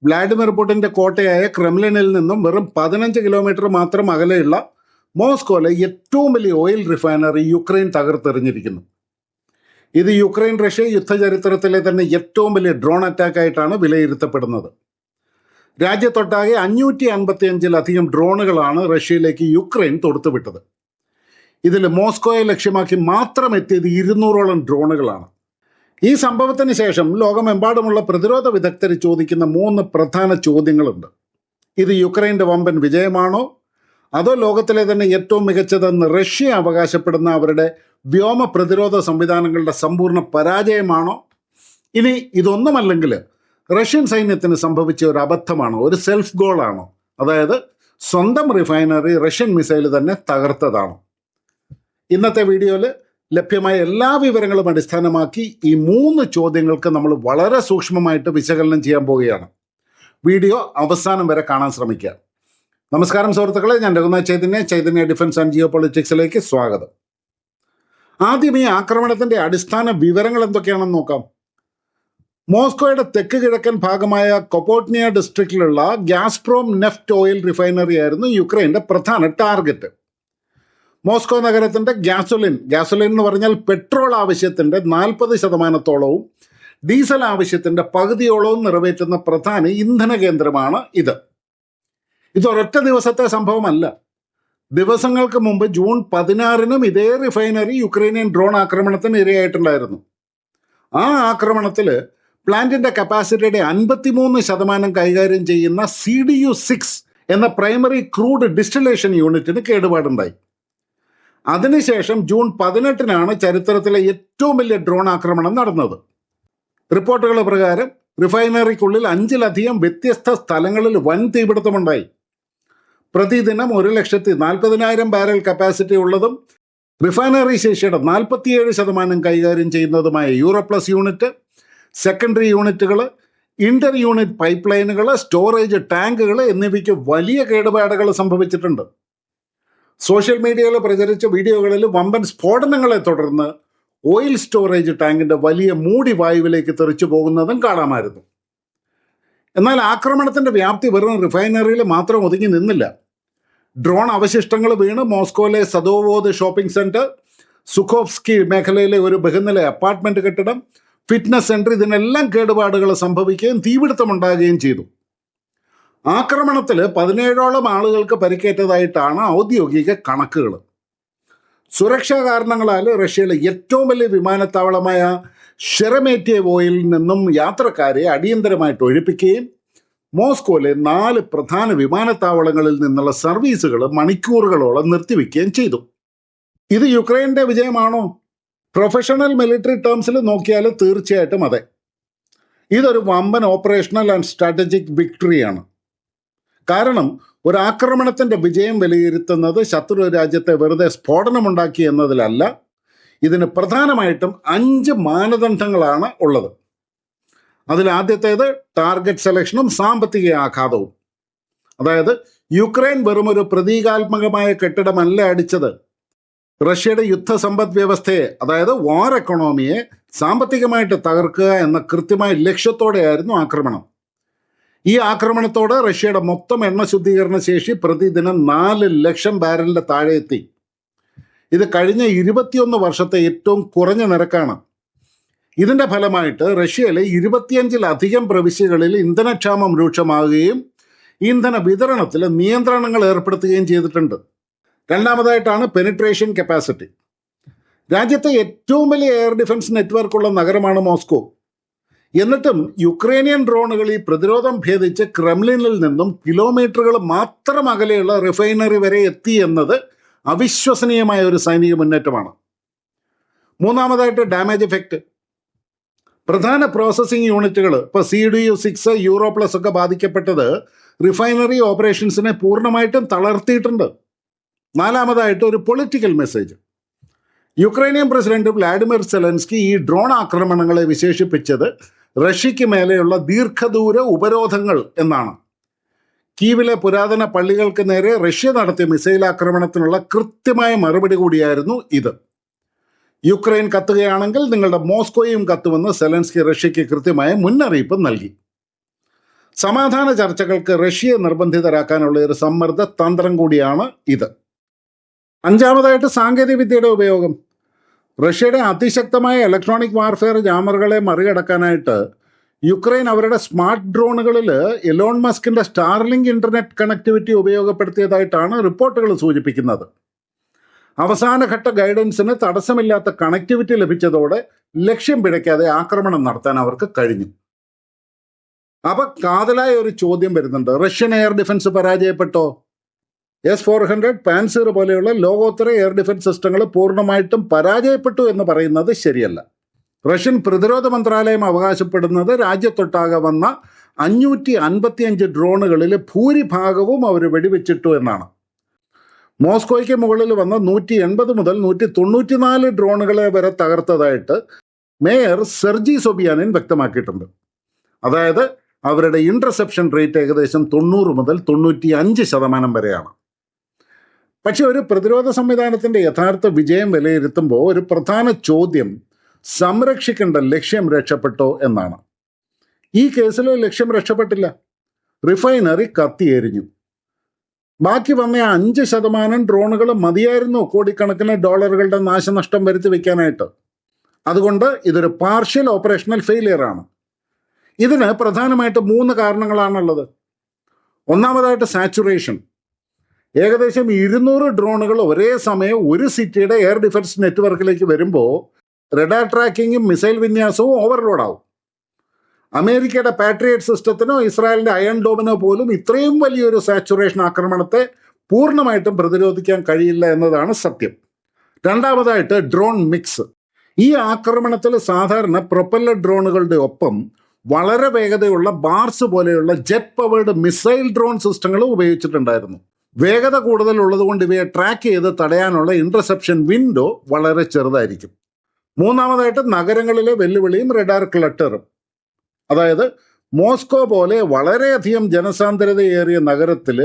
Vladimir പുടിന്റെ കോട്ടയായ ക്രെംലിനിൽ നിന്നും വെറും 15 kilometre മാത്രം അകലെയുള്ള മോസ്കോയിലെ ഏറ്റവും വലിയ ഓയിൽ റിഫൈനറി യുക്രൈൻ തകർത്തെറിഞ്ഞിരിക്കുന്നു. ഇത് യുക്രൈൻ റഷ്യ യുദ്ധചരിത്രത്തിലെ തന്നെ ഏറ്റവും വലിയ ഡ്രോൺ അറ്റാക്ക് ആയിട്ടാണ് വിലയിരുത്തപ്പെടുന്നത്. രാജ്യത്തൊട്ടാകെ 555-ലധികം ഡ്രോണുകളാണ് റഷ്യയിലേക്ക് യുക്രൈൻ തൊടുത്തുവിട്ടത്. ഇതിൽ മോസ്കോയെ ലക്ഷ്യമാക്കി മാത്രം എത്തിയത് 200ഓളം ഡ്രോണുകളാണ്. ഈ സംഭവത്തിന് ശേഷം ലോകമെമ്പാടുമുള്ള പ്രതിരോധ വിദഗ്ധർ ചോദിക്കുന്ന 3 പ്രധാന ചോദ്യങ്ങളുണ്ട്. ഇത് യുക്രൈൻ്റെ വമ്പൻ വിജയമാണോ, അതോ ലോകത്തിലെ തന്നെ ഏറ്റവും മികച്ചതെന്ന് റഷ്യ അവകാശപ്പെടുന്ന അവരുടെ വ്യോമ പ്രതിരോധ സംവിധാനങ്ങളുടെ സമ്പൂർണ്ണ പരാജയമാണോ, ഇനി ഇതൊന്നുമല്ലെങ്കിൽ റഷ്യൻ സൈന്യത്തിന് സംഭവിച്ച ഒരു അബദ്ധമാണോ, ഒരു സെൽഫ് ഗോളാണോ, അതായത് സ്വന്തം റിഫൈനറി റഷ്യൻ മിസൈൽ തന്നെ തകർത്തതാണോ? ഇന്നത്തെ വീഡിയോയിൽ ലഭ്യമായ എല്ലാ വിവരങ്ങളും അടിസ്ഥാനമാക്കി ഈ 3 ചോദ്യങ്ങൾക്ക് നമ്മൾ വളരെ സൂക്ഷ്മമായിട്ട് വിശകലനം ചെയ്യാൻ പോവുകയാണ്. വീഡിയോ അവസാനം വരെ കാണാൻ ശ്രമിക്കുക. നമസ്കാരം സുഹൃത്തുക്കളെ, ഞാൻ രഘുനാഥ് ചൈതന്യ ഡിഫൻസ് ആൻഡ് ജിയോ പൊളിറ്റിക്സിലേക്ക് സ്വാഗതം. ആദ്യം ഈ ആക്രമണത്തിന്റെ അടിസ്ഥാന വിവരങ്ങൾ എന്തൊക്കെയാണെന്ന് നോക്കാം. മോസ്കോയുടെ തെക്ക് കിഴക്കൻ ഭാഗമായ കൊപോട്നിയ ഡിസ്ട്രിക്റ്റിലുള്ള ഗ്യാസ്പ്രോം നെഫ്റ്റ് ഓയിൽ റിഫൈനറി ആയിരുന്നു യുക്രൈൻ്റെ പ്രധാന ടാർഗറ്റ്. മോസ്കോ നഗരത്തിന്റെ ഗ്യാസോലിൻ എന്ന് പറഞ്ഞാൽ പെട്രോൾ ആവശ്യത്തിന്റെ 40%, ഡീസൽ ആവശ്യത്തിന്റെ പകുതിയോളവും നിറവേറ്റുന്ന പ്രധാന ഇന്ധന കേന്ദ്രമാണ് ഇത്. ഇതൊരൊറ്റ ദിവസത്തെ സംഭവമല്ല. ദിവസങ്ങൾക്ക് മുമ്പ് ജൂൺ 16-നും ഇതേ റിഫൈനറി യുക്രൈനിയൻ ഡ്രോൺ ആക്രമണത്തിന് ഇരയായിട്ടുണ്ടായിരുന്നു. ആ ആക്രമണത്തിൽ പ്ലാന്റിന്റെ കപ്പാസിറ്റിയുടെ 53% കൈകാര്യം ചെയ്യുന്ന CDU-6 എന്ന പ്രൈമറി ക്രൂഡ് ഡിസ്റ്റിലേഷൻ യൂണിറ്റിന് കേടുപാടുണ്ടായി. അതിനുശേഷം ജൂൺ 18-നാണ് ചരിത്രത്തിലെ ഏറ്റവും വലിയ ഡ്രോൺ ആക്രമണം നടന്നത്. റിപ്പോർട്ടുകൾ പ്രകാരം റിഫൈനറിക്കുള്ളിൽ 5-ലധികം വ്യത്യസ്ത സ്ഥലങ്ങളിൽ വൻ തീപിടുത്തമുണ്ടായി. പ്രതിദിനം 1,40,000 ബാരൽ കപ്പാസിറ്റി ഉള്ളതും റിഫൈനറി ശേഷിയുടെ 47% കൈകാര്യം ചെയ്യുന്നതുമായ യൂറോപ്ലസ് യൂണിറ്റ്, സെക്കൻഡറി യൂണിറ്റുകൾ, ഇന്റർ യൂണിറ്റ് പൈപ്പ് ലൈനുകൾ, സ്റ്റോറേജ് ടാങ്കുകൾ എന്നിവയ്ക്ക് വലിയ കേടുപാടുകൾ സംഭവിച്ചിട്ടുണ്ട്. സോഷ്യൽ മീഡിയയിൽ പ്രചരിച്ച വീഡിയോകളിൽ വമ്പൻ സ്ഫോടനങ്ങളെ തുടർന്ന് ഓയിൽ സ്റ്റോറേജ് ടാങ്കിന്റെ വലിയ മൂടി വായുവിലേക്ക് തെറിച്ചു പോകുന്നതും കാണാമായിരുന്നു. എന്നാൽ ആക്രമണത്തിന്റെ വ്യാപ്തി വെറും റിഫൈനറിയിൽ മാത്രം ഒതുങ്ങി നിന്നില്ല. ഡ്രോൺ അവശിഷ്ടങ്ങൾ വീണ് മോസ്കോയിലെ സദോവോദ് ഷോപ്പിംഗ് സെന്റർ, സുഖോവ്സ്കി മേഖലയിലെ ഒരു ബഹുനില അപ്പാർട്ട്മെന്റ് കെട്ടിടം, ഫിറ്റ്നസ് സെന്റർ, ഇതിനെല്ലാം കേടുപാടുകൾ സംഭവിക്കുകയും തീപിടുത്തമുണ്ടാകുകയും ചെയ്തു. ആക്രമണത്തിൽ 17ഓളം ആളുകൾക്ക് പരിക്കേറ്റതായിട്ടാണ് ഔദ്യോഗിക കണക്കുകൾ. സുരക്ഷാ കാരണങ്ങളാൽ റഷ്യയിലെ ഏറ്റവും വലിയ വിമാനത്താവളമായ ഷെറമേറ്റിയേവോയിൽ നിന്നും യാത്രക്കാരെ അടിയന്തരമായിട്ട് ഒഴിപ്പിക്കുകയും മോസ്കോയിലെ 4 പ്രധാന വിമാനത്താവളങ്ങളിൽ നിന്നുള്ള സർവീസുകൾ മണിക്കൂറുകളോളം നിർത്തിവെക്കുകയും ചെയ്തു. ഇത് യുക്രൈൻ്റെ വിജയമാണോ? പ്രൊഫഷണൽ മിലിറ്ററി ടേംസിൽ നോക്കിയാൽ തീർച്ചയായിട്ടും അതെ. ഇതൊരു വമ്പൻ ഓപ്പറേഷണൽ ആൻഡ് സ്ട്രാറ്റജിക് വിക്ടറിയാണ്. കാരണം ഒരു ആക്രമണത്തിന്റെ വിജയം വിലയിരുത്തുന്നത് ശത്രു രാജ്യത്തെ വെറുതെ സ്ഫോടനമുണ്ടാക്കി എന്നതിലല്ല. ഇതിന് പ്രധാനമായിട്ടും 5 മാനദണ്ഡങ്ങളാണ് ഉള്ളത്. അതിൽ ആദ്യത്തേത് ടാർഗറ്റ് സെലക്ഷനും സാമ്പത്തിക ആഘാതവും. അതായത് യുക്രൈൻ വെറും ഒരു പ്രതീകാത്മകമായ കെട്ടിടമല്ല അടിച്ചത്. റഷ്യയുടെ യുദ്ധസമ്പദ് വ്യവസ്ഥയെ, അതായത് വാർ എക്കണോമിയെ സാമ്പത്തികമായിട്ട് തകർക്കുക എന്ന കൃത്യമായ ലക്ഷ്യത്തോടെയായിരുന്നു ആക്രമണം. ഈ ആക്രമണത്തോടെ റഷ്യയുടെ മൊത്തം എണ്ണ ശുദ്ധീകരണ ശേഷി പ്രതിദിനം 4 ലക്ഷം ബാരലിന്റെ താഴെ എത്തി. ഇത് കഴിഞ്ഞ 21 വർഷത്തെ ഏറ്റവും കുറഞ്ഞ നിരക്കാണ്. ഇതിന്റെ ഫലമായിട്ട് റഷ്യയിലെ 25-ലധികം പ്രവിശ്യകളിൽ ഇന്ധനക്ഷാമം രൂക്ഷമാകുകയും ഇന്ധന വിതരണത്തിൽ നിയന്ത്രണങ്ങൾ ഏർപ്പെടുത്തുകയും ചെയ്തിട്ടുണ്ട്. രണ്ടാമതായിട്ടാണ് പെനിട്രേഷൻ കപ്പാസിറ്റി. രാജ്യത്തെ ഏറ്റവും വലിയ എയർ ഡിഫൻസ് നെറ്റ്വർക്കുള്ള നഗരമാണ് മോസ്കോ. എന്നിട്ടും യുക്രൈനിയൻ ഡ്രോണുകൾ ഈ പ്രതിരോധം ഭേദിച്ച് ക്രെംലിനിൽ നിന്നും കിലോമീറ്ററുകൾ മാത്രം അകലെയുള്ള റിഫൈനറി വരെ എത്തി എന്നത് അവിശ്വസനീയമായ ഒരു സൈനിക മുന്നേറ്റമാണ്. മൂന്നാമതായിട്ട് ഡാമേജ് എഫക്റ്റ്. പ്രധാന പ്രോസസ്സിംഗ് യൂണിറ്റുകൾ, ഇപ്പോൾ CDU-6, യൂറോപ്ലസ് ഒക്കെ ബാധിക്കപ്പെട്ടത് റിഫൈനറി ഓപ്പറേഷൻസിനെ പൂർണ്ണമായിട്ടും തളർത്തിയിട്ടുണ്ട്. നാലാമതായിട്ട് ഒരു political message. Ukrainian president Vladimir Zelensky ഈ ഡ്രോൺ ആക്രമണങ്ങളെ വിശേഷിപ്പിച്ചത് റഷ്യയ്ക്ക് മേലെയുള്ള ദീർഘദൂര ഉപരോധങ്ങൾ എന്നാണ്. കീവിലെ പുരാതന പള്ളികൾക്ക് നേരെ റഷ്യ നടത്തിയ മിസൈൽ ആക്രമണത്തിനുള്ള കൃത്യമായ മറുപടി കൂടിയായിരുന്നു ഇത്. യുക്രൈൻ കത്തുകയാണെങ്കിൽ നിങ്ങളുടെ മോസ്കോയും കത്തുമെന്ന് സെലൻസ്കി റഷ്യയ്ക്ക് കൃത്യമായ മുന്നറിയിപ്പ് നൽകി. സമാധാന ചർച്ചകൾക്ക് റഷ്യയെ നിർബന്ധിതരാക്കാനുള്ള ഒരു സമ്മർദ്ദ തന്ത്രം കൂടിയാണ് ഇത്. അഞ്ചാമതായിട്ട് സാങ്കേതിക വിദ്യയുടെ ഉപയോഗം. റഷ്യയുടെ അതിശക്തമായ ഇലക്ട്രോണിക് വാർഫെയർ ജാമറുകളെ മറികടക്കാനായിട്ട് യുക്രൈൻ അവരുടെ സ്മാർട്ട് ഡ്രോണുകളിൽ എലോൺ മസ്കിന്റെ സ്റ്റാർലിങ്ക് ഇന്റർനെറ്റ് കണക്ടിവിറ്റി ഉപയോഗപ്പെടുത്തിയതായിട്ടാണ് റിപ്പോർട്ടുകൾ സൂചിപ്പിക്കുന്നത്. അവസാനഘട്ട ഗൈഡൻസിന് തടസ്സമില്ലാത്ത കണക്ടിവിറ്റി ലഭിച്ചതോടെ ലക്ഷ്യം പിഴയ്ക്കാതെ ആക്രമണം നടത്താൻ അവർക്ക് കഴിഞ്ഞു. അപ്പൊ കാതലായ ഒരു ചോദ്യം വരുന്നുണ്ട്, റഷ്യൻ എയർ ഡിഫൻസ് പരാജയപ്പെട്ടോ? S-400 പാൻസീർ പോലെയുള്ള ലോകോത്തര എയർ ഡിഫൻസ് സിസ്റ്റങ്ങൾ പൂർണ്ണമായിട്ടും പരാജയപ്പെട്ടു എന്ന് പറയുന്നത് ശരിയല്ല. റഷ്യൻ പ്രതിരോധ മന്ത്രാലയം അവകാശപ്പെടുന്നത് രാജ്യത്തൊട്ടാകെ വന്ന 555 ഡ്രോണുകളിൽ ഭൂരിഭാഗവും അവർ വെടിവെച്ചിട്ടു എന്നാണ്. മോസ്കോയ്ക്ക് മുകളിൽ വന്ന 180 മുതൽ 194 ഡ്രോണുകളെ വരെ തകർത്തതായിട്ട് മേയർ സെർജി സോബിയാനിൻ വ്യക്തമാക്കിയിട്ടുണ്ട്. അതായത് അവരുടെ ഇന്റർസെപ്ഷൻ റേറ്റ് ഏകദേശം 90 മുതൽ 95% വരെയാണ്. പക്ഷെ ഒരു പ്രതിരോധ സംവിധാനത്തിന്റെ യഥാർത്ഥ വിജയം വിലയിരുത്തുമ്പോൾ ഒരു പ്രധാന ചോദ്യം സംരക്ഷിക്കേണ്ട ലക്ഷ്യം രക്ഷപ്പെട്ടോ എന്നാണ്. ഈ കേസിൽ ലക്ഷ്യം രക്ഷപ്പെട്ടില്ല. റിഫൈനറി കത്തിയെരിഞ്ഞു. ബാക്കി വന്ന 5% ഡ്രോണുകൾ മതിയായിരുന്നു കോടിക്കണക്കിന് ഡോളറുകളുടെ നാശനഷ്ടം വരുത്തി വയ്ക്കാനായിട്ട്. അതുകൊണ്ട് ഇതൊരു പാർഷ്യൽ ഓപ്പറേഷണൽ ഫെയിലിയർ ആണ്. ഇതിന് പ്രധാനമായിട്ട് 3 കാരണങ്ങളാണുള്ളത്. ഒന്നാമതായിട്ട് സാച്ചുറേഷൻ. ഏകദേശം 200 ഡ്രോണുകൾ ഒരേ സമയം ഒരു സിറ്റിയുടെ എയർ ഡിഫൻസ് നെറ്റ്വർക്കിലേക്ക് വരുമ്പോൾ റഡാർ ട്രാക്കിങ്ങും മിസൈൽ വിന്യാസവും ഓവർലോഡാവും. അമേരിക്കയുടെ പാട്രിയറ്റ് സിസ്റ്റത്തിനോ ഇസ്രായേലിന്റെ അയൺ ഡോമിനോ പോലും ഇത്രയും വലിയൊരു സാച്ചുറേഷൻ ആക്രമണത്തെ പൂർണ്ണമായിട്ടും പ്രതിരോധിക്കാൻ കഴിയില്ല എന്നതാണ് സത്യം. രണ്ടാമതായിട്ട് ഡ്രോൺ മിക്സ്. ഈ ആക്രമണത്തിൽ സാധാരണ പ്രൊപ്പല്ലർ ഡ്രോണുകളുടെ ഒപ്പം വളരെ വേഗതയുള്ള ബാർസ് പോലെയുള്ള ജെറ്റ് പവേർഡ് മിസൈൽ ഡ്രോൺ സിസ്റ്റങ്ങളും ഉപയോഗിച്ചിട്ടുണ്ടായിരുന്നു. വേഗത കൂടുതലുള്ളത് കൊണ്ട് ഇവയെ ട്രാക്ക് ചെയ്ത് തടയാനുള്ള ഇന്റർസെപ്ഷൻ വിൻഡോ വളരെ ചെറുതായിരിക്കും. മൂന്നാമതായിട്ട് നഗരങ്ങളിലെ വെല്ലുവിളിയും റഡാർ ക്ലട്ടറും. അതായത് മോസ്കോ പോലെ വളരെയധികം ജനസാന്ദ്രതയേറിയ നഗരത്തിൽ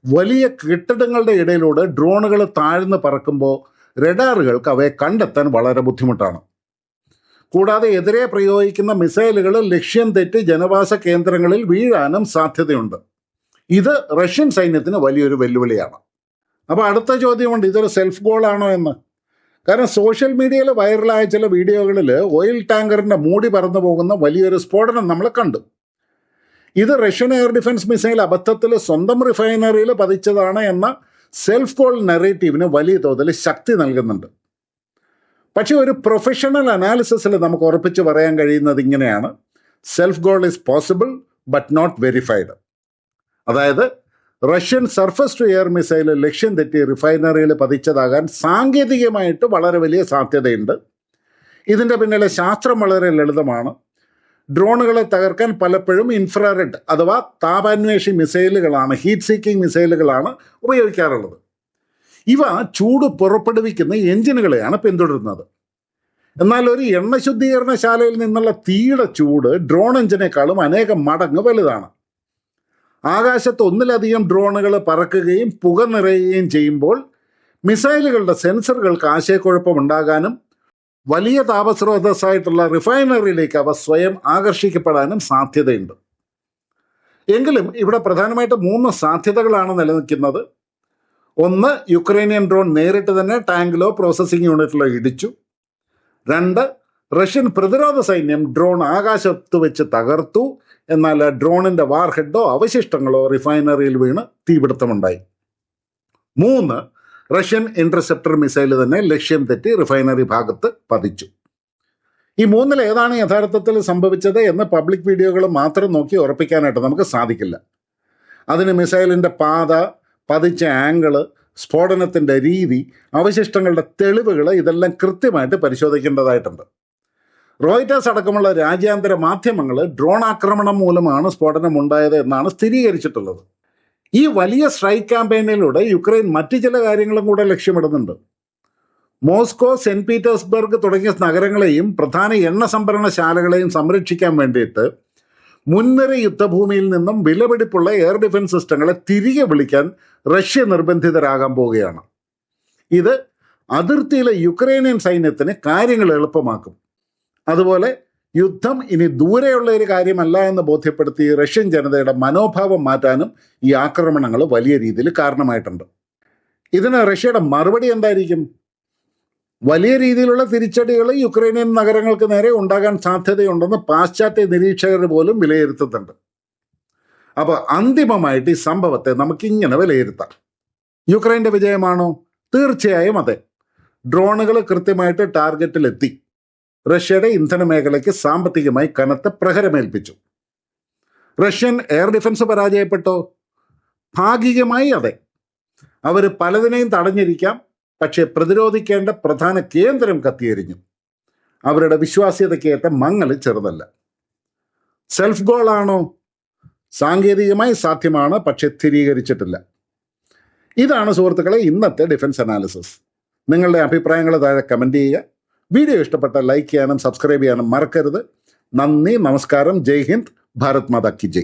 വലിയ കെട്ടിടങ്ങളുടെ ഇടയിലൂടെ ഡ്രോണുകൾ താഴ്ന്ന് പറക്കുമ്പോൾ റഡാറുകൾക്ക് അവയെ കണ്ടെത്താൻ വളരെ ബുദ്ധിമുട്ടാണ്. കൂടാതെ എതിരെ പ്രയോഗിക്കുന്ന മിസൈലുകൾ ലക്ഷ്യം തെറ്റി ജനവാസ കേന്ദ്രങ്ങളിൽ വീഴാനും സാധ്യതയുണ്ട്. ഇത് റഷ്യൻ സൈന്യത്തിന് വലിയൊരു വെല്ലുവിളിയാണ്. അപ്പോൾ അടുത്ത ചോദ്യമുണ്ട്, ഇതൊരു സെൽഫ് ഗോൾ ആണോ എന്ന്. കാരണം സോഷ്യൽ മീഡിയയിൽ വൈറലായ ചില വീഡിയോകളിൽ ഓയിൽ ടാങ്കറിൻ്റെ മൂടി പറന്നു പോകുന്ന വലിയൊരു സ്ഫോടനം നമ്മൾ കണ്ടു. ഇത് റഷ്യൻ എയർ ഡിഫൻസ് മിസൈൽ അബദ്ധത്തിൽ സ്വന്തം റിഫൈനറിയിൽ പതിച്ചതാണ് എന്ന സെൽഫ് ഗോൾ നെറേറ്റീവിന് വലിയ തോതിൽ ശക്തി നൽകുന്നുണ്ട്. പക്ഷേ ഒരു പ്രൊഫഷണൽ അനാലിസിസിൽ നമുക്ക് ഉറപ്പിച്ച് പറയാൻ കഴിയുന്നത് ഇങ്ങനെയാണ്: self goal is possible but not verified. അതായത് Russian surface to air missile ലക്ഷ്യം തെറ്റി റിഫൈനറിയിൽ പതിച്ചതാകാൻ സാങ്കേതികമായിട്ട് വളരെ വലിയ സാധ്യതയുണ്ട്. ഇതിൻ്റെ പിന്നിലെ ശാസ്ത്രം വളരെ ലളിതമാണ്. ഡ്രോണുകളെ തകർക്കാൻ പലപ്പോഴും ഇൻഫ്രാറെഡ് അഥവാ താപാന്വേഷി മിസൈലുകളാണ്, ഹീറ്റ് സീക്കിംഗ് മിസൈലുകളാണ് ഉപയോഗിക്കാറുള്ളത്. ഇവ ചൂട് പുറപ്പെടുവിക്കുന്ന എഞ്ചിനുകളെയാണ് പിന്തുടരുന്നത്. എന്നാൽ ഒരു എണ്ണ ശുദ്ധീകരണശാലയിൽ നിന്നുള്ള തീയുടെ ചൂട് ഡ്രോൺ എഞ്ചിനേക്കാളും അനേകം മടങ്ങ് വലുതാണ്. ആകാശത്ത് ഒന്നിലധികം ഡ്രോണുകൾ പറക്കുകയും പുക നിറയുകയും ചെയ്യുമ്പോൾ മിസൈലുകളുടെ സെൻസറുകൾക്ക് ആശയക്കുഴപ്പമുണ്ടാകാനും വലിയ താപസ്രോതസ്സായിട്ടുള്ള റിഫൈനറിയിലേക്ക് അവ സ്വയം ആകർഷിക്കപ്പെടാനും സാധ്യതയുണ്ട്. എങ്കിലും ഇവിടെ പ്രധാനമായിട്ട് 3 സാധ്യതകളാണ് നിലനിൽക്കുന്നത്. ഒന്ന്, യുക്രൈനിയൻ ഡ്രോൺ നേരിട്ട് തന്നെ ടാങ്കിലോ പ്രോസസ്സിംഗ് യൂണിറ്റിലോ ഇടിച്ചു. 2, റഷ്യൻ പ്രതിരോധ സൈന്യം ഡ്രോൺ ആകാശത്ത് വെച്ച് തകർത്തു, എന്നാൽ ഡ്രോണിൻ്റെ വാർഹെഡോ അവശിഷ്ടങ്ങളോ റിഫൈനറിയിൽ വീണ് തീപിടുത്തമുണ്ടായി. 3, റഷ്യൻ ഇന്റർസെപ്റ്റർ മിസൈൽ തന്നെ ലക്ഷ്യം തെറ്റി റിഫൈനറി ഭാഗത്ത് പതിച്ചു. ഈ 3-ൽ ഏതാണ് യഥാർത്ഥത്തിൽ സംഭവിച്ചത് എന്ന് പബ്ലിക് വീഡിയോകൾ മാത്രം നോക്കി ഉറപ്പിക്കാനായിട്ട് നമുക്ക് സാധിക്കില്ല. അതിന് മിസൈലിൻ്റെ പാത, പതിച്ച ആംഗിള്, സ്ഫോടനത്തിൻ്റെ രീതി, അവശിഷ്ടങ്ങളുടെ തെളിവുകൾ ഇതെല്ലാം കൃത്യമായിട്ട് പരിശോധിക്കേണ്ടതായിട്ടുണ്ട്. റോയിറ്റേഴ്സ് അടക്കമുള്ള രാജ്യാന്തര മാധ്യമങ്ങൾ ഡ്രോൺ ആക്രമണം മൂലമാണ് സ്ഫോടനം ഉണ്ടായത് എന്നാണ് സ്ഥിരീകരിച്ചിട്ടുള്ളത്. ഈ വലിയ സ്ട്രൈക്ക് ക്യാമ്പയിനിലൂടെ യുക്രൈൻ മറ്റു ചില കാര്യങ്ങളും കൂടെ ലക്ഷ്യമിടുന്നുണ്ട്. മോസ്കോ, സെന്റ് പീറ്റേഴ്സ്ബർഗ് തുടങ്ങിയ നഗരങ്ങളെയും പ്രധാന എണ്ണ സംഭരണശാലകളെയും സംരക്ഷിക്കാൻ വേണ്ടിയിട്ട് മുൻനിര യുദ്ധഭൂമിയിൽ നിന്നും വിലപിടിപ്പുള്ള എയർ ഡിഫൻസ് സിസ്റ്റങ്ങളെ തിരികെ വിളിക്കാൻ റഷ്യ നിർബന്ധിതരാകാൻ പോവുകയാണ്. ഇത് അതിർത്തിയിലെ യുക്രൈനിയൻ സൈന്യത്തിന് കാര്യങ്ങൾ എളുപ്പമാക്കും. അതുപോലെ യുദ്ധം ഇനി ദൂരെയുള്ള ഒരു കാര്യമല്ല എന്ന് ബോധ്യപ്പെടുത്തി റഷ്യൻ ജനതയുടെ മനോഭാവം മാറ്റാനും ഈ ആക്രമണങ്ങൾ വലിയ രീതിയിൽ കാരണമായിട്ടുണ്ട്. ഇതിന് റഷ്യയുടെ മറുപടി എന്തായിരിക്കും? വലിയ രീതിയിലുള്ള തിരിച്ചടികൾ യുക്രൈനിയൻ നഗരങ്ങൾക്ക് നേരെ ഉണ്ടാകാൻ സാധ്യതയുണ്ടെന്ന് പാശ്ചാത്യ നിരീക്ഷകർ പോലും വിലയിരുത്തുന്നുണ്ട്. അപ്പോൾ അന്തിമമായിട്ട് ഈ സംഭവത്തെ നമുക്കിങ്ങനെ വിലയിരുത്താം. യുക്രൈൻ്റെ വിജയമാണോ? തീർച്ചയായും അതെ. ഡ്രോണുകൾ കൃത്യമായിട്ട് ടാർഗറ്റിലെത്തി. റഷ്യയുടെ ഇന്ധന മേഖലയ്ക്ക് സാമ്പത്തികമായി കനത്ത പ്രഹരമേൽപ്പിച്ചു. റഷ്യൻ എയർ ഡിഫൻസ് പരാജയപ്പെട്ടോ? ഭാഗികമായി അതെ. അവർ പലതിനെയും തടഞ്ഞിരിക്കാം, പക്ഷേ പ്രതിരോധിക്കേണ്ട പ്രധാന കേന്ദ്രം കത്തിയെരിഞ്ഞു. അവരുടെ വിശ്വാസ്യതയ്ക്കേറ്റ മങ്ങൽ ചെറുതല്ല. സെൽഫ് ഗോൾ ആണോ? സാങ്കേതികമായി സാധ്യമാണ്, പക്ഷെ സ്ഥിരീകരിച്ചിട്ടില്ല. ഇതാണ് സുഹൃത്തുക്കളെ ഇന്നത്തെ ഡിഫൻസ് അനാലിസിസ്. നിങ്ങളുടെ അഭിപ്രായങ്ങൾ താഴെ കമൻറ്റ് ചെയ്യുക. വീഡിയോ ഇഷ്ടപ്പെട്ടാൽ ലൈക്ക് ചെയ്യാനും സബ്സ്ക്രൈബ് ചെയ്യാനും മറക്കരുത്. നന്ദി, നമസ്കാരം, ജയ് ഹിന്ദ്, ഭാരത് മാതാ കി ജയ്.